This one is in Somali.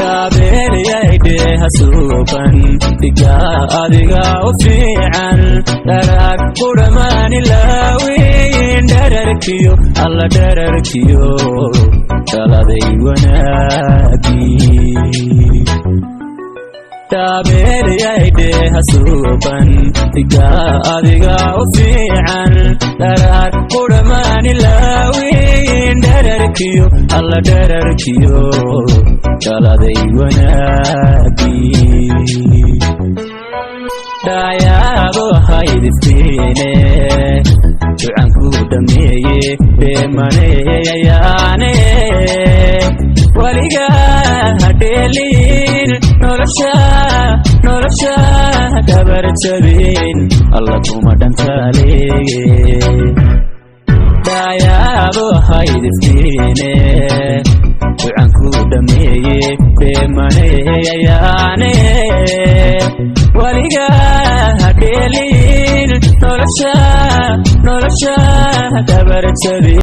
taabeerayayde hasuuqan diga adiga u fiican dharag qudhamaani laawiin dherarkiyo alla dherarkiyo taladay wanaagii taabeerayayde hasuuqan diga adiga u fiican dharag qudhamaani laawiin dherarkiyo alla dherarkiyo taladay wanaagii dhayaabo haydiftiine ducanku dhameeye beemaneeyayaane waliga hadheelin nolosha dabarjabin alla kuma dhantaaleeye dhayaabo haydiftiine ducanku dhameeye beemaneeyayaane waliga hadheelin nolosha dabarjabin